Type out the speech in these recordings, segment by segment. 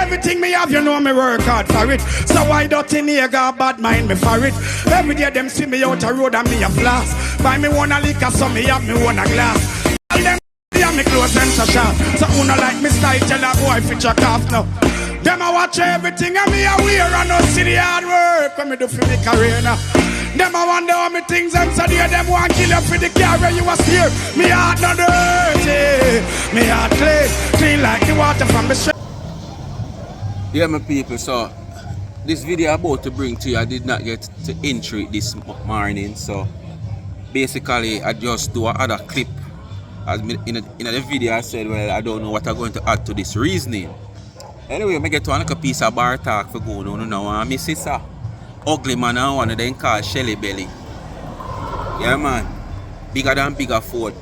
Everything me have, you know me work hard for it. So why don't you nigga bad mind me for it? Every day them see me out a road and me a flash. Buy me one a liquor, so me have me one a glass. All them me close them so sharp. So who no like me style, tell a boy fit your calf now. Them a watch everything and me a wear and no see the hard work when me do for me career now. Them a wonder how me things and so there them want kill you for the car where you was here. Me heart not dirty, me heart clean like the water from the stream. Yeah, my people, so this video I'm about to bring to you, I did not get to intro it this morning, so basically I just do another clip. As in the video I said, well, I don't know what I'm going to add to this reasoning. Anyway, I get to another piece of Bartalk for going on now. And my sister, ugly man, and one of them called Shelly Belly. Yeah, man. Bigger than bigger Ford.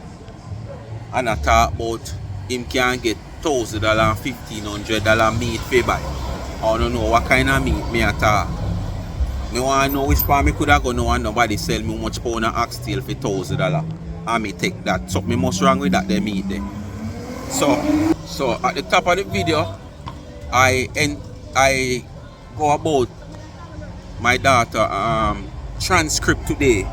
And I talk about him can get $1,000, $1,500 meat for buy. I don't know what kind of meat me at all. I want to know which part me could have gone and nobody sell me much pound of oxtail for $1,000. And me take that. Something must wrong with that they meat there. So at the top of the video, I go about my daughter transcript today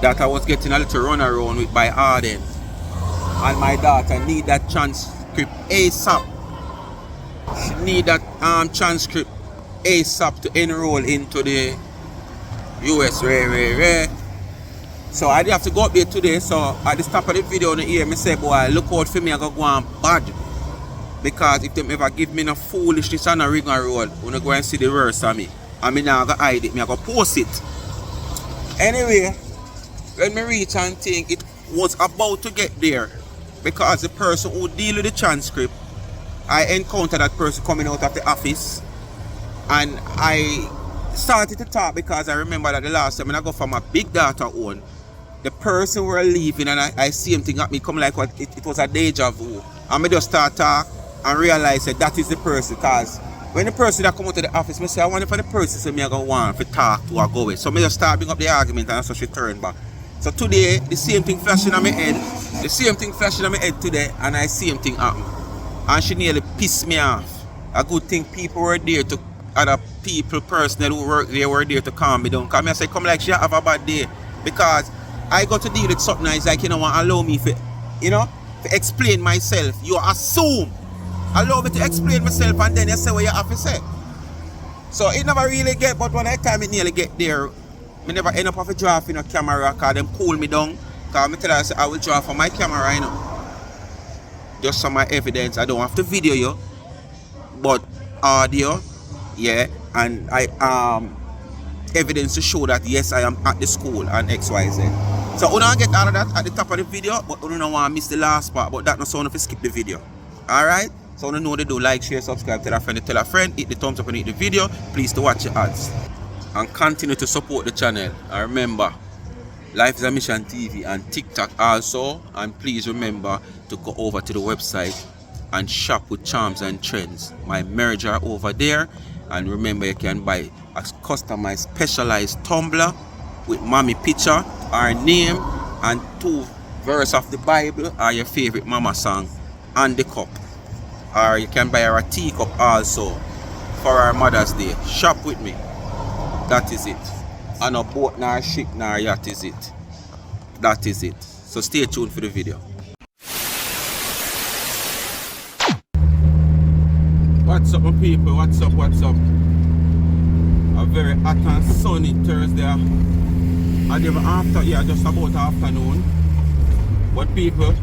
that I was getting a little run around with by Arden. And my daughter need that transcript ASAP. She need that transcript ASAP to enroll into the US. So I have to go up there today. So at the top of the video on the ear, I say, boy, look out for me, I go on bad. Because if they ever give me no foolishness on a ring and roll, I'm going to go and see the worst of me. And me now go hide it, I go post it. Anyway, when me reach and think it was about to get there, because the person who deal with the transcript, I encountered that person coming out of the office. And I started to talk because I remember that the last time when I go for my big daughter own, the person were leaving and I see him thing at me come like what it was a deja vu. And I just start talk and realize that is the person. Because when the person that come out to the office, I say I want for the person so me I go want to talk to or go with. So I just start bring up the argument and so she turn back. So today the same thing flashing on my head. The same thing flashing on my head today and I see him thing happen. And she nearly pissed me off. A good thing people were there to other people, personnel who work there were there to calm me down. Because I say come like she have a bad day. Because I got to deal with something that's like, you know, allow me to, to explain myself. You assume. Allow me to explain myself and then you say what you have to say. So it never really get, but when I time it nearly get there, I never end up with a draft in a camera because them pull me down. Because I tell her I will draw for my camera, Just some evidence. I don't have to video you, but audio, yeah, and I evidence to show that yes, I am at the school and XYZ. So I don't get all of that at the top of the video, but I don't want to miss the last part. But that no sound if you skip the video. Alright? So I don't know they do like, share, subscribe, tell a friend, hit the thumbs up and hit the video. Please to watch your ads. And continue to support the channel. And remember, Life is a Mission TV and TikTok also. And please remember to go over to the website and shop with Charms and Trends. My merger over there. And remember you can buy a customized specialized tumbler with mommy picture, our name, and 2 verses of the Bible or your favorite mama song and the cup. Or you can buy her a teacup also for our Mother's Day. Shop with me. That is it. And a boat nor a ship nor a yacht is it. That is it. So stay tuned for the video. What's up my people? What's up? A very hot and sunny Thursday. And even after, just about afternoon. But people,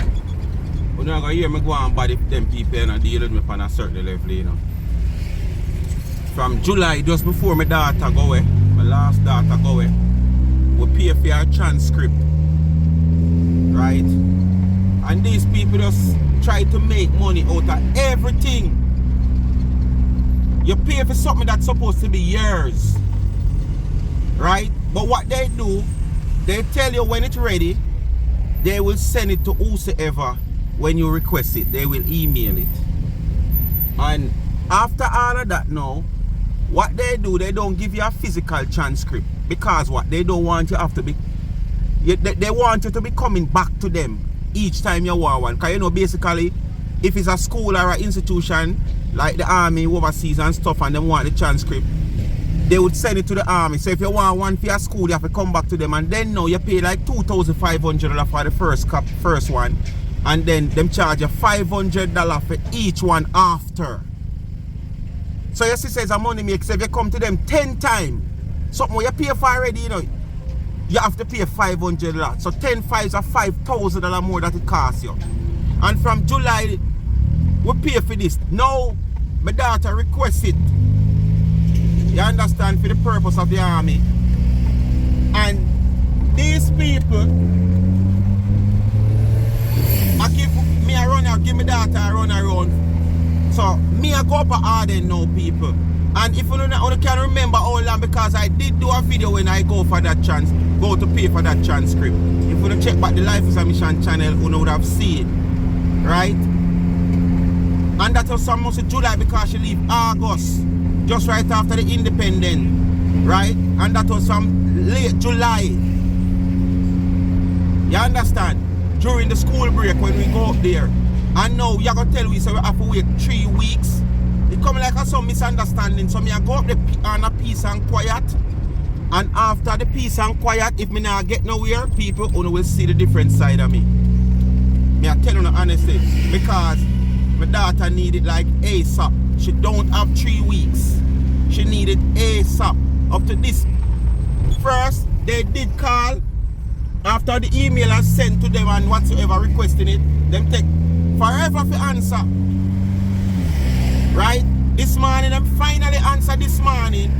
you're not going to hear me go on body them people and deal with me on a certain level, From July, just before my daughter go away, my last daughter go away, we pay for your transcript. Right? And these people just try to make money out of everything. You pay for something that's supposed to be yours. Right? But what they do, they tell you when it's ready, they will send it to whosoever when you request it. They will email it. And after all of that now, what they do, they don't give you a physical transcript. Because what? They don't want you have to be... They want you to be coming back to them each time you want one. Because basically, if it's a school or an institution like the army overseas and stuff and they want the transcript, they would send it to the army. So if you want one for your school, you have to come back to them, and then now you pay like $2,500 for the first one, and then them charge you $500 for each one after. So your sister is a money maker. So if you come to them 10 times, something you pay for already, you know, you have to pay $500. So 10 fives are $5,000 more that it costs you. And from July, we pay for this. Now, my daughter requests it. You understand, for the purpose of the army. And these people, I give me a run out, give my daughter a run around. So, me I go up a Arden now, people. And if you can remember how long, because I did do a video when I go for that go to pay for that transcript. If you check back the Life is a Mission channel, you would have seen. Right? And that was almost July because she leave August. Just right after the independence, right? And that was from late July. You understand? During the school break when we go up there. And now you're going to tell me so we have to wait 3 weeks. It come like some misunderstanding. So me I go up there on a peace and quiet. And after the peace and quiet, if me not get nowhere, people will see the different side of me. Me I tell you honestly. Because my daughter needed like ASAP. She don't have 3 weeks. She needed ASAP. Up to this. First, they did call. After the email I sent to them and whatsoever requesting it, them take forever for answer. Right? This morning, them finally answer this morning.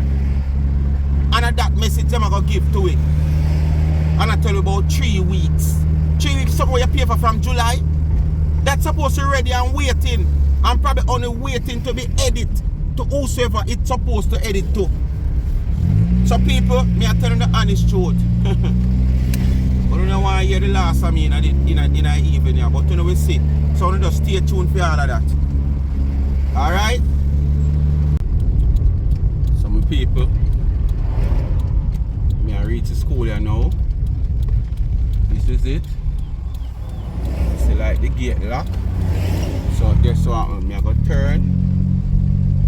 And that message them I go give to it. And I tell you about 3 weeks. 3 weeks somewhere you pay for from July. That's supposed to be ready and waiting. I'm probably only waiting to be edited to whosoever it's supposed to edit to. So people, me I tell you the honest truth. I don't know why I hear the last of me in the evening here, but you know we see. So you just stay tuned for all of that. Alright? Some people, me I reach the school here now. This is it. See like the gate lock. So guess what, me I go turn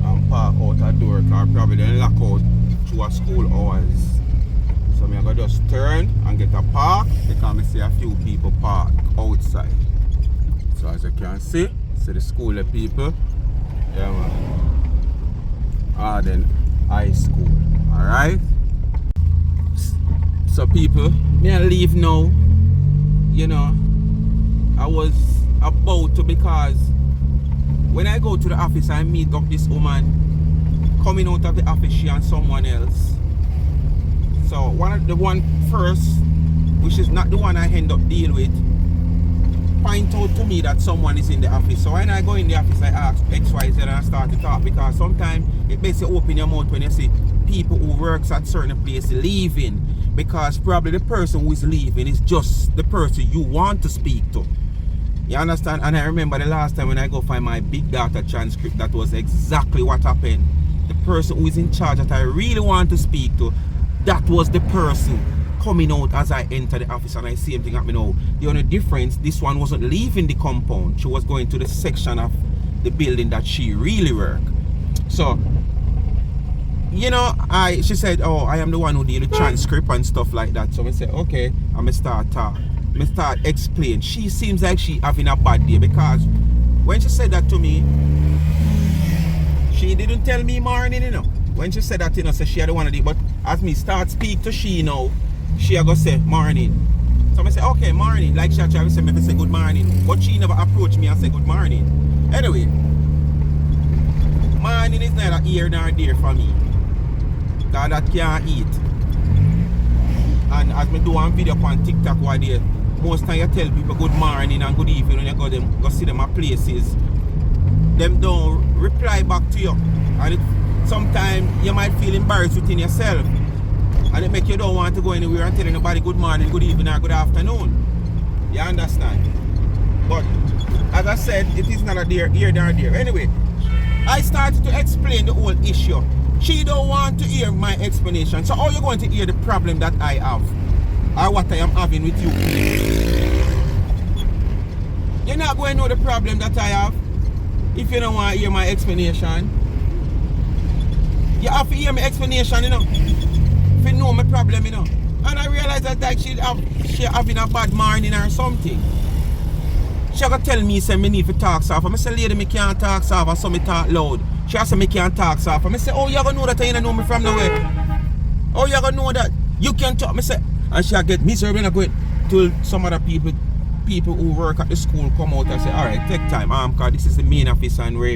and park out a door because probably they lock out through a school hours. So me I go just turn and get a park because I see a few people park outside. So as you can see the school of people. Yeah man. Arden High School. Alright? So people, me I leave now. You know, I was about to, because when I go to the office I meet up this woman coming out of the office, she and someone else. So the one first, which is not the one I end up deal with, point out to me that someone is in the office. So when I go in the office I ask XYZ and I start to talk, because sometimes it makes you open your mouth when you see people who works at certain places leaving, because probably the person who is leaving is just the person you want to speak to. You understand? And I remember the last time when I go find my big data transcript, that was exactly what happened. The person who is in charge that I really want to speak to, that was the person coming out as I enter the office, and I see him happen now. The only difference, this one wasn't leaving the compound. She was going to the section of the building that she really worked. So, you know, she said, oh, I am the one who did the transcript and stuff like that. So I said, okay, I'm going to start talking. I start explain. She seems like she having a bad day, because when she said that to me, she didn't tell me morning, you know. When she said that, you know, so she had the one of it. But as me start speak to she now, she go say morning. So I say, okay, morning. Like she try to say, maybe say good morning. But she never approached me and say good morning. Anyway, morning is neither here nor there for me. Because that can't eat. And as me do one video on TikTok while there, most time you tell people good morning and good evening when you go see them at places, them don't reply back to you. And sometimes you might feel embarrassed within yourself. And it make you don't want to go anywhere and tell anybody good morning, good evening or good afternoon. You understand? But as I said, it is not a here nor there. Anyway, I started to explain the whole issue. She don't want to hear my explanation. So how are you going to hear the problem that I have? Or what I am having with you? You're not going to know the problem that I have if you don't want to hear my explanation. You have to hear my explanation, you know. If you know my problem, you know. And I realize that like she having a bad morning or something. She gonna tell me say me need to talk soft. I say lady me can't talk soft, so me talk loud. She say me can't talk soft. I say, oh, you gonna know that I don't know me from nowhere. Oh, you gonna know that you can talk. Me say, and she get miserable and I go till some other people who work at the school come out and say, alright, take time, cause this is the main office and Ray.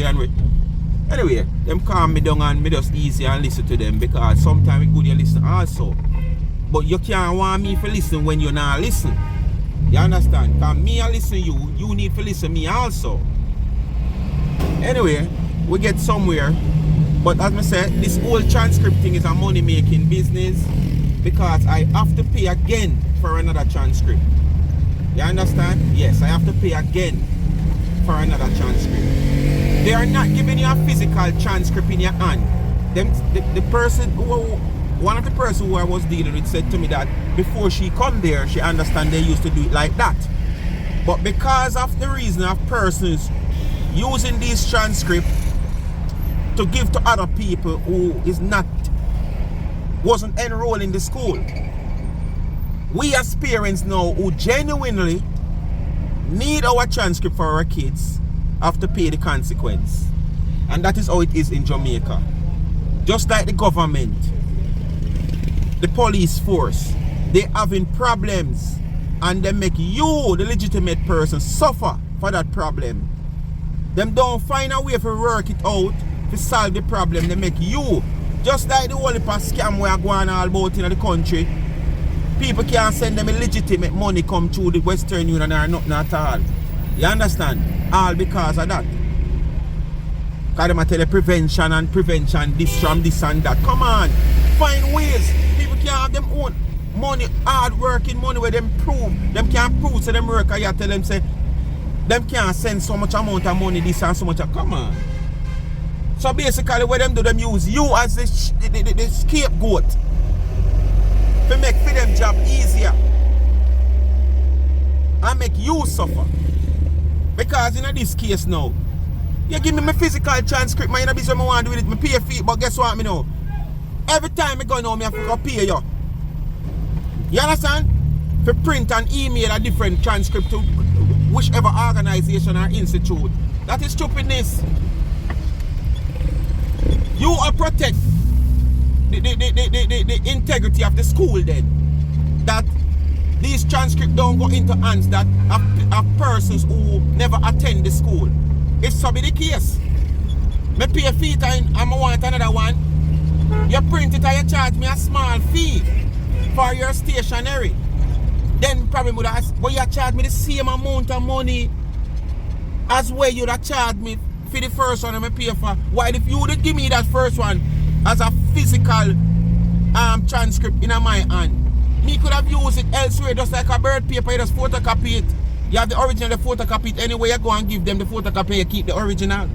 Anyway, them calm me down and me just easy and listen to them because sometimes it's good you listen also. But you can't want me to listen when you not listen. You understand? Cause me I listen you need to listen me also. Anyway, we get somewhere. But as I said, this whole transcript thing is a money making business because I have to pay again for another transcript. You understand? Yes, I have to pay again for another transcript. They are not giving you a physical transcript in your hand. The person one of the person who I was dealing with said to me that before she come there, she understand they used to do it like that. But because of the reason of persons using these transcripts to give to other people who wasn't enrolled in the school, we as parents now who genuinely need our transcript for our kids have to pay the consequence. And that is how it is in Jamaica. Just like the government, the police force, they having problems and they make you, the legitimate person, suffer for that problem. Them don't find a way to work it out to solve the problem. They make you, just like the whole heap of scam we are going all about in the country. People can't send them illegitimate money come through the Western Union or nothing at all. You understand? All because of that. Because them tell you prevention, this from this and that. Come on, find ways. People can't have them own money, hard working money where them prove. Them can't prove so them work and you tell them say, them can't send so much amount of money this and so much. Come on. So basically what them do, them use you as the scapegoat to make for them job easier and make you suffer. Because in this case now, you give me my physical transcript, man, you know what I want to do with it, I pay a fee, but guess what me know? Every time I go now, I have to go pay you. You understand? For print and email a different transcript to whichever organization or institute. That is stupidness. You are protect the integrity of the school then. That these transcripts don't go into hands that of persons who never attend the school. If so be the case, me pay a fee and I want another one. You print it and you charge me a small fee for your stationery. Then probably would ask, but you charge me the same amount of money as where you'd have charged me for the first one I pay for. While if you would give me that first one as a physical transcript in my hand, me could have used it elsewhere just like a bird paper, you just photocopy it. You have the original, the photocopy it anyway, you go and give them the photocopy, you keep the original.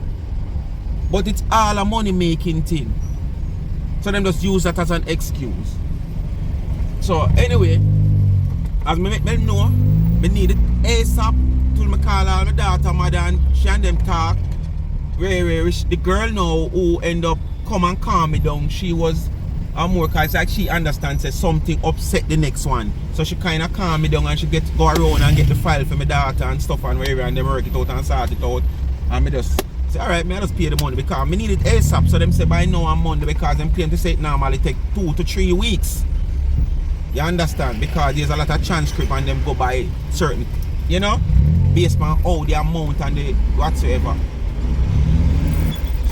But it's all a money making thing. So them just use that as an excuse. So anyway, as me make them know, me need it ASAP till me call all my daughter, mother, and she and them talk. The girl now who end up come and calm me down, she was more cause like she understands that something upset the next one. So she kinda calm me down and she go around and get the file for my daughter and stuff and wherever and them work it out and sort it out. And me just say, alright, me I just pay the money because me need it ASAP. So them say by now on Monday because them claim to say it normally take 2 to 3 weeks. You understand? Because there's a lot of transcript and them go by certain, you know, based on how the amount and the whatsoever.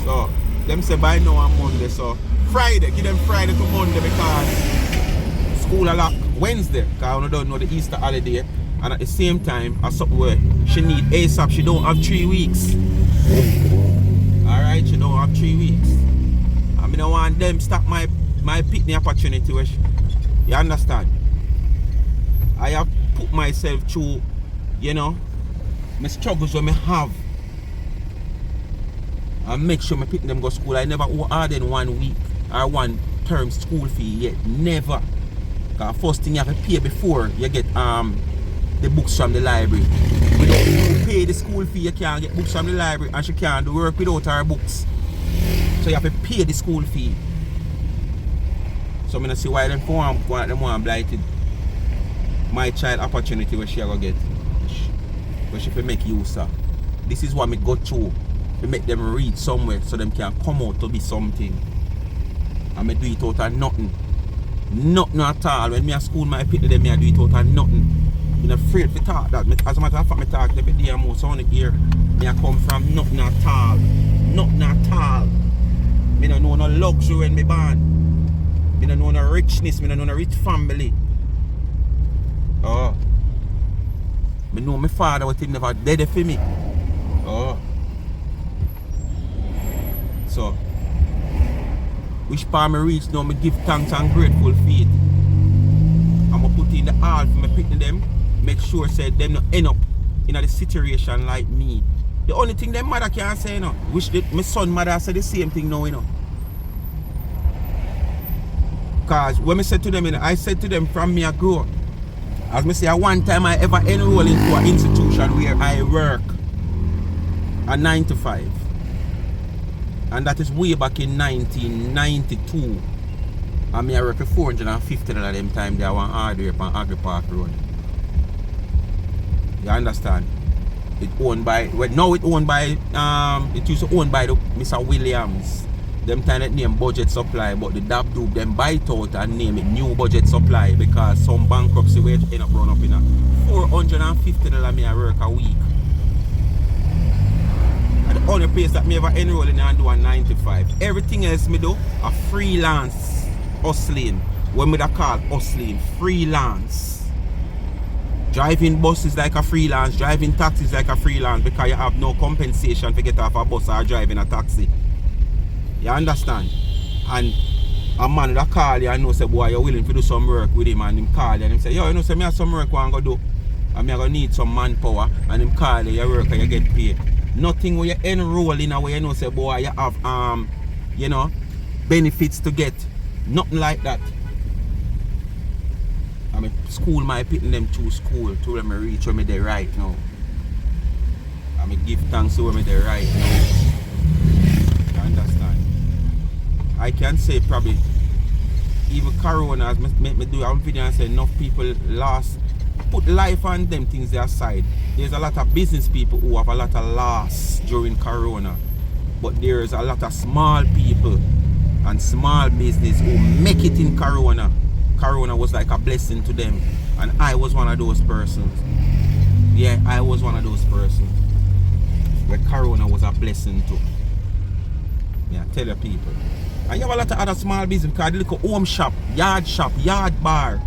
So them say by now on Monday. So Friday, give them Friday to Monday because school are locked Wednesday because I don't know the Easter holiday. And at the same time, as something where she need ASAP, she don't have 3 weeks. Alright, she don't have 3 weeks. I mean, I don't want them stop my picnic opportunity. Where you understand? I have put myself through, you know, my struggles when I have. I make sure my pick them go to school. I never owe more than 1 week or 1 term school fee yet. Never. Because first thing you have to pay before you get the books from the library. Without you pay the school fee, you can't get books from the library, and she can't do work without her books. So you have to pay the school fee. So I don't see why them want blighted my child opportunity where she go get. Where she can make use of. This is what me go through. We make them read somewhere so them can come out to be something. And me do it out of nothing. Nothing at all. When me at school, my people them, I do it out of nothing. I'm afraid to talk that. As a matter of fact, I talk every day and most on the ear. Me I come from nothing at all. Nothing at all. Me don't know no luxury when me born. Me don't know no richness. Me don't know no rich family. Oh. Me know my father was never dead for me. Oh. So, which part me reach now, me give thanks and grateful faith. I'ma put in the all for me picking them, make sure say them not end up in a situation like me. The only thing them mother can say, you know, wish that my son mother say the same thing now, you know. Cause when I said to them, you know, I said to them from me I grow up. As me say, at one time I ever enroll into an institution where I work a 9 to 5. And that is way back in 1992. And me I work for $450 at them time there one hardware on Agri Park Road. You understand? It owned by, well, now it owned by, it used to own by the Mr. Williams. Them time that name Budget Supply, but the dab do them buy it out and name it New Budget Supply because some bankruptcy wage end up run up in a $450 me I work a week. And the only place that me ever enroll in and do a 9 to 5. Everything else me do a freelance hustling. When me da call hustling, freelance. Driving buses like a freelance, driving taxis like a freelance because you have no compensation to get off a bus or driving a taxi. You understand? And a man that call you and know say, boy, you're willing to do some work with him, and him call you and him say, yo, you know, say me have some work I go do. And me I go need some manpower, and him call you, you work and you get paid. Nothing where you enroll in a way you know say, boy, you have you know, benefits to get. Nothing like that. I mean school my putting them to school to them reach where me they right now. I mean give thanks to where me they right now. You understand? I can say probably even Corona has made me do a video and say enough people lost, put life on them things they aside. There's a lot of business people who have a lot of loss during Corona, but there's a lot of small people and small business who make it in Corona. Corona was like a blessing to them, and I was one of those persons. Yeah, I was one of those persons where Corona was a blessing to. Yeah, tell your people. And you have a lot of other small business because the little home shop, yard bar,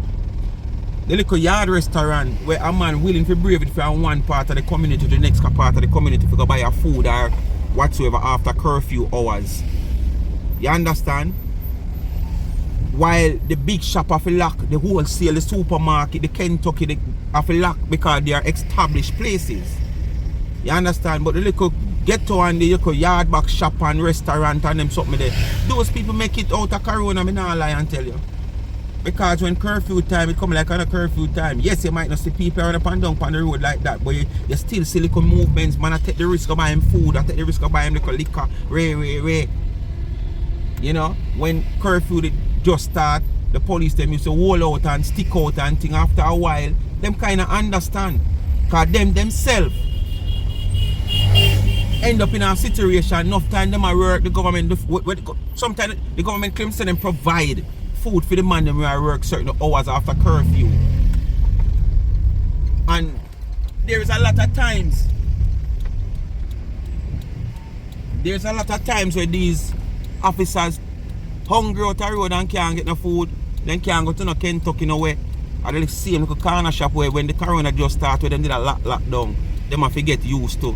the little yard restaurant where a man willing to brave it from one part of the community to the next part of the community to go buy a food or whatsoever after curfew hours. You understand? While the big shop have a lock, the wholesale, the supermarket, the Kentucky, they have a lock because they are established places. You understand? But the little ghetto and the little yard back shop and restaurant and them something there, those people make it out of Corona, me not lie and tell you. Because when curfew time, it come like on a curfew time. Yes, you might not see people around up and down on the road like that, but you still see little movements. Man, I take the risk of buying food, I take the risk of buying little liquor, ray. You know, when curfew did just start, the police them used to hold out and stick out and thing. After a while, them kind of understand. Because them themselves end up in a situation, enough time them a work, the government, sometimes the government claims to them provide food for the man them who work certain hours after curfew. And there is a lot of times where these officers hungry out the road and can't get no food, then can't go to no Kentucky no way. And the same little corner shop where when the Corona just started, them did a lockdown, them have to get used to.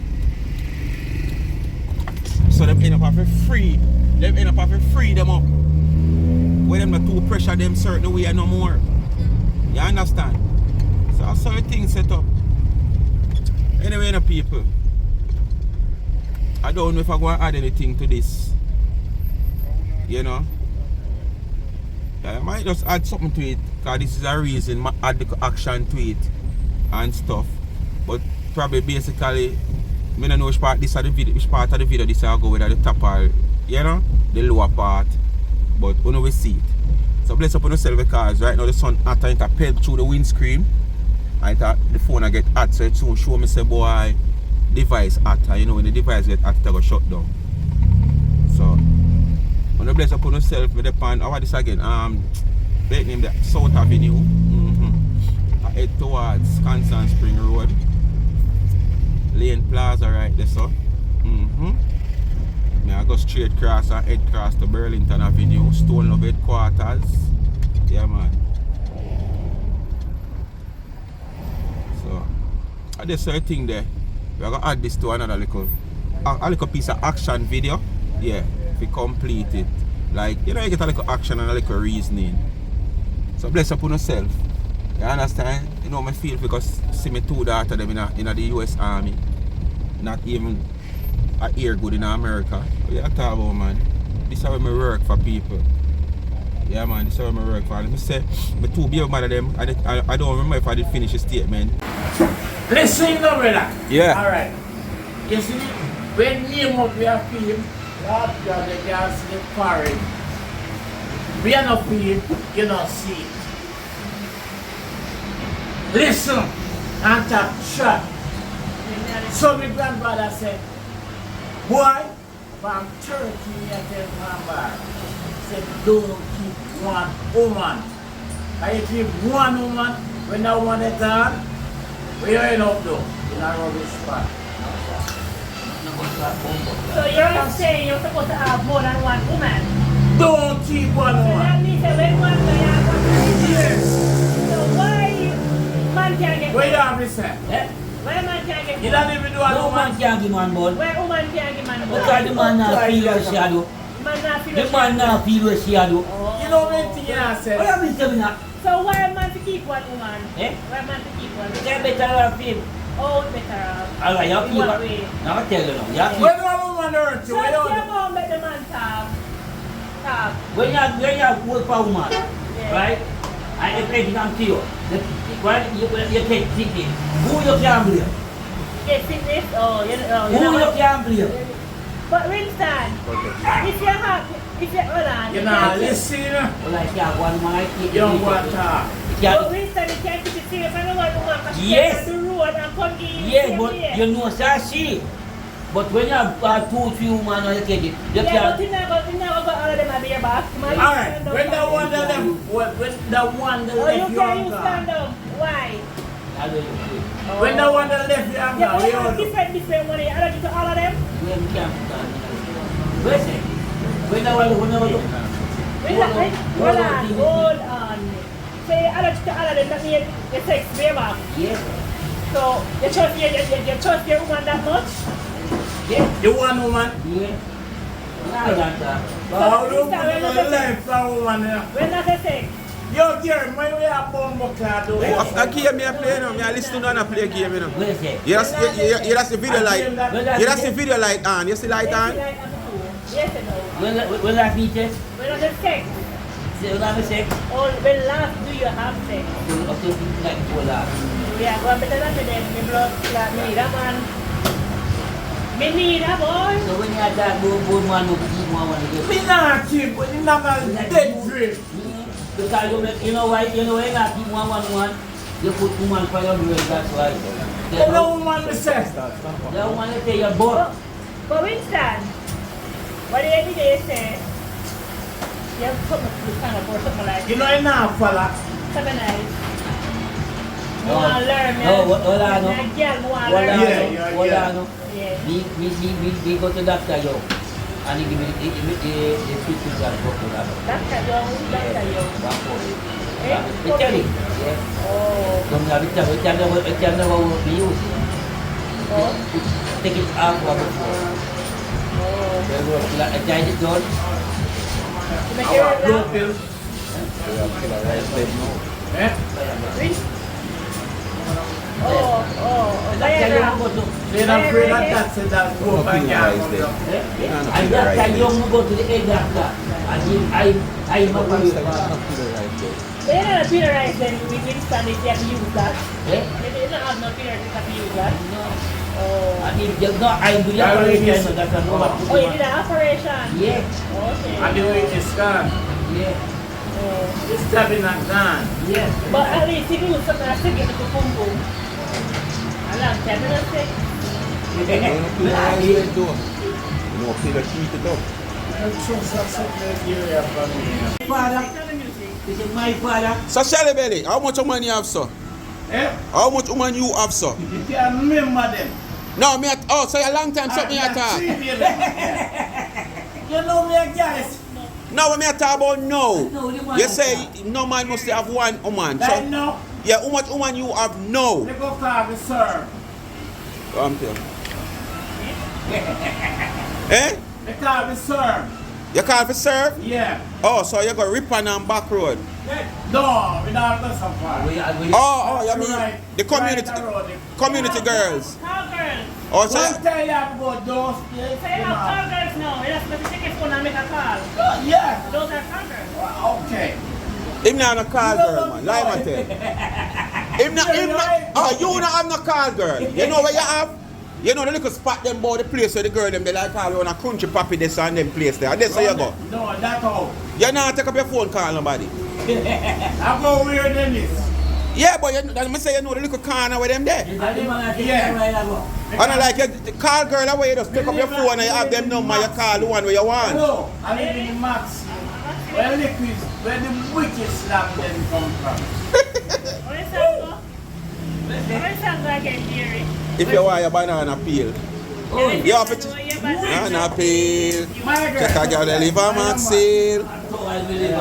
So them end up having free them up. When them not too pressure them certain way no more. You understand? So that's how the thing set up. Anyway, no people, I don't know if I'm going to add anything to this. You know? I might just add something to it, because this is a reason I add the action to it. and stuff. But probably basically, I don't know which part this of the video, which part of the video this I go with at the top or, you know, the lower part. But we know we see it. So bless up on yourself because right now the sun hot and it pelt through the windscreen. I thought the phone I get hot, so it soon show me say boy device hot, and you know when the device get hot it go shut down. So when you bless up on yourself with the pan, how this again? They name the South Avenue. I head towards Constant Spring Road. Lane Plaza right there, so. I go straight across and head across to Burlington Avenue, Stone Love headquarters. Yeah man. So I just saw a thing there. We're gonna add this to another little piece of action video. Yeah, if we complete it. Like, you know, you get a little action and a little reasoning. So bless up on yourself. You understand? You know my feel because see me two daughters them in the US Army. Not even a year good in America. What you talk about, man? This is how I work for people. Yeah man, this is how I work for them. I say, my two baby mother them, I don't remember if I did finish the statement. Listen now, brother. Yeah. Alright. You see, when you up your film, God, the gas in the foreign. We are not film, you don't see it. Listen, and tap shot. So my grandfather said, boy, from 30 years in Hamburg, said don't keep one woman. And you keep one woman, when that one is gone, where you end up though? In a rubbish spot. So you're saying you're supposed to have more than one woman? Don't keep one So woman. that means that when one guy has one woman. Yes. So why man can't get Where you have this at? Why man can't get You don't even do a No woman. man can't give man ball. Why woman can't get man more? Because the man not feel what she a do. Man not feel The man not feel what she a do. You know what thing I What said? you mean tell me that? So why man to keep one woman? Eh? Why man to keep one They woman? better have feel. Oh, better have. Alright, you In feel what what? way? Now I tell you now. You have When feel. one woman hurt you, So where your you mom let the man talk. Talk. When you work for a woman, Yeah. right? And if anything comes to you, you take thinking, who you can blame? Get fitness? Oh, you know. Who you can blame? But Winston, if you're happy, if you're hold on. You know, listen. Well, I can't one man, I take You don't want to talk. But Winston, you can't keep it serious. I don't want to work. Yes. The road and come in. Yes, but you know, she. But when you have 2-3 women on you take it, you Yeah, but can't. you never got all of them at your back. Alright, when the one that left, when the one that Oh, left you you can't on stand God. up. Why? I don't know. When the one that left you on Yeah, God, but where you have you do? different money. I don't to all of them. When you can't stand. Listen, when I was Hold on. Say I don't to all of them. That means you sex way back. yes, So you trust your woman that much? yes, You one woman? yes. Now that. How do you put your life for a woman there? When does it sex? Yo, Gary, when we have bomb card, do After game me play now, I listen to and I play game you know. Where is it? You that's the video like you that's the video like on. You see light on? Yes and no. When I meet it, When does it sex? when I say, Or when last do you have sex? up to like Yeah, go better than them. Me blood clot. Me need a man. Me need a boy. so when you have that good man who keep one to Me not keep, but you not dead drink. because you know why you not keep one, you put woman for your brain, that's why. You know woman me say? The woman they take your butt. But Winston, what the other day say? You have something to stand up or something like You know enough, fella. something nice. No. Want to learn, man. No, hold on, no. That girl want to Hold learn. on, Yeah. hold on. Yeah. We go to doctor yo, and he give me the pictures and go to that. Doctor Young. Eh? They tell him, yeah. Oh. Don't have it, it can never be used. Oh. Take it out of the floor. Oh. They go like a giant dog. You make it right Blue now? pill. Eh? Which? Oh. Viagra. They're not afraid that that's it, that's go back here. And that time you go to the egg doctor, and I am a They don't have penalize them with Winston if you have to use that. Eh? They don't have no penalty if you have to use that. No. Oh. I mean, you know, I do the operation, so that's a no. Oh, you did an operation? Yeah. Okay. And the way it's gone. Yeah. Oh. It's stabbing and gone. Yeah. But at least if you do something that's taking it to pum pum. A long time, you don't say. No, people cheat it up. Father, this is my father. So Shelly Belly, how much money you have, sir? Eh? How much money you have, sir? You can't remember them. No, me at oh, so a long time something you talk. You know me guys. No, when me talk about no. No, the one You I say talk. no man must have one woman. Like So, no. yeah, how much woman you have no? They go call me sir. Come here. Eh? They call me sir. You call for serve? Yeah. Oh, so you go rip on back road. No, we don't go so far. Oh, you mean Right. the community Right road. community girls. Cowgirls. Oh, so One time you have to go those places. Say you have cowgirls now. You have to take your phone and make a call. Yeah. Those are cowgirls. Okay. him not a call girl, man. Lie my tell. Him not. Oh, you not have no call girl. You know where you have? You know the little spot them about the place where the girl them they like call you on a country papi this and them place there. That's where you go. No, that's all. You not take up your phone call nobody. I go where them is. Yeah, but you, that me say you know the little corner where them there. Yeah. And I like you, the call girl away, you just pick up your phone and you have them number, you call the one where you want. No, I live in the Max. Where the liquids, where the wicked slap them come from. What is that? What is that? I can hear it. If you want your banana peel. You have to banana peel. My girl. Check a girl that live on Maxil.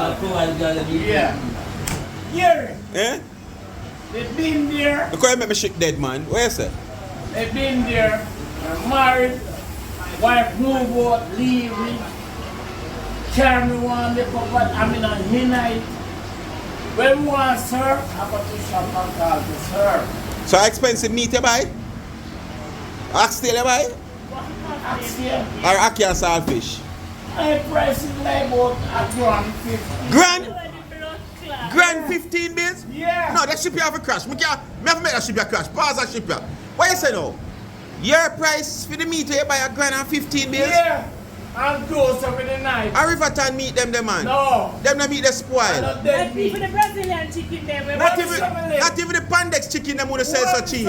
Yeah. Here, Eh? they've been there. Because you make me shake dead man. Where you say? They've been there. Married. Wife move out, leave me. Carry me one day for what I'm in on midnight. When we want to serve, I got to shop and call to serve. So expensive meat you buy? Oxtail you buy? Actually, Or ackee and saltfish? my price is like about $150. Grand? Grand 15 bills? Yeah. No, that ship you have a crash. Me have to make that ship you crash. Pause that ship you. What you say now? Your price for the meat you buy a grand and 15 bills? Yeah. I'll go over the night. A Riverton meat them man. No. Them the meat they I spoil. don't dead But meat. even the Brazilian chicken there, Not even the Pandex chicken them would sell so cheap.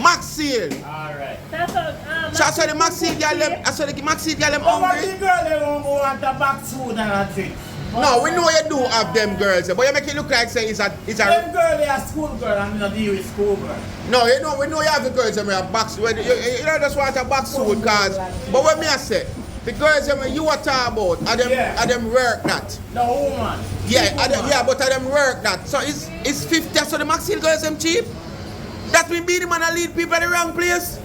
Max seal. Alright. that's a, So I saw the Max seal girl them. I saw the Max seal girl them Oh, but hungry. the girl they won't go want a back food and a drink. No, we know you do have them girls, but you make it look like say it's a Them girl they are school girl and not deal with school girl. no, you know we know you have the girls that have box. You don't just want a box suit cause. But what me I say, the girls that you are talking about, are them work that. The woman. Yeah, but are them work that. So it's 50. So the Max Hill girls them cheap. That mean Beanie Man a lead people in the wrong place.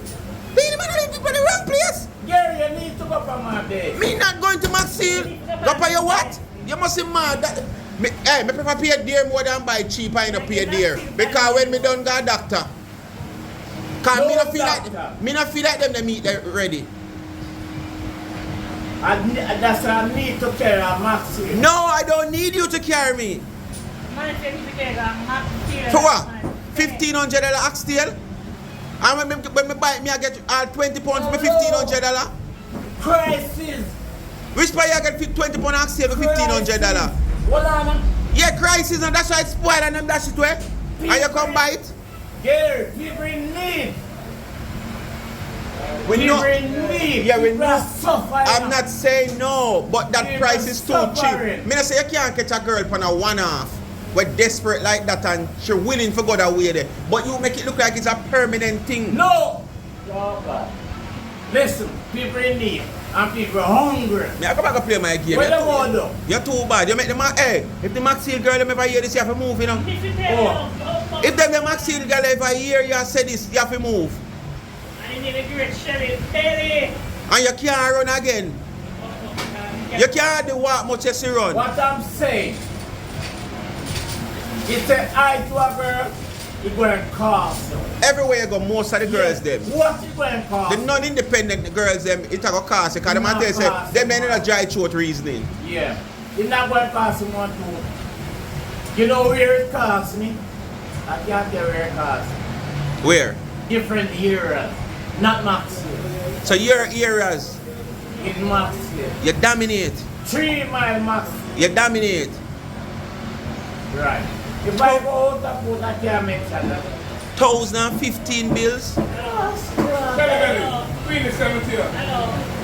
Beanie Man a lead people in the wrong place. Gary, you need to go for my day. Me not going to Max Hill. Go for your what? You must be mad. Me prefer pay dear more than buy cheap and not pay dear. Because when me done got doctor. Cause me not feel like them they meet them ready. That's why I need to carry a maxi. No, I don't need you to carry me. For what? $1,500 oxtail? And when me buy it, me I get all 20 pounds for $1,500. Crisis. Which part you get 20 pounds oxtail for $1,500? Hold on. Yeah, crisis and that's why it's spoiled and them dash it away. And you come buy it? Gary, people in need. We know. People in need. Yeah, we People know. are suffering. I'm not saying no, but that People price is too suffering. cheap. Me not say you can't catch a girl for a one-off. We're desperate like that and she's willing to go that way there. But you make it look like it's a permanent thing. No. Listen, people in need. And people are hungry. Me I go back and play my game. Where they go though? You're too bad. You make the hey, if the Maxine girl them ever hear this, you have to move, you know. If them the Maxine girl ever hear you say this, you have to move. I need a great Shelly. Hey. And you can't run again. You can't do what much as you run. What I'm saying, it's an eye to a girl, it's going to cost you. Everywhere you go, most of the girls them. What is going to cost The non-independent girls them, it's going to cost you. Because the man say, them men in a dry throat reasoning. Yeah. It's not going to cost you one to You know where it costs me? I can't tell where it costs. Where? Different areas. Not Maxfield. So your areas, In Maxfield. you dominate. 3 mile Maxfield. You dominate. Right. If I go out of boat, I can't mention that. 1,015 bills. Hello. Queen is 70. Hello.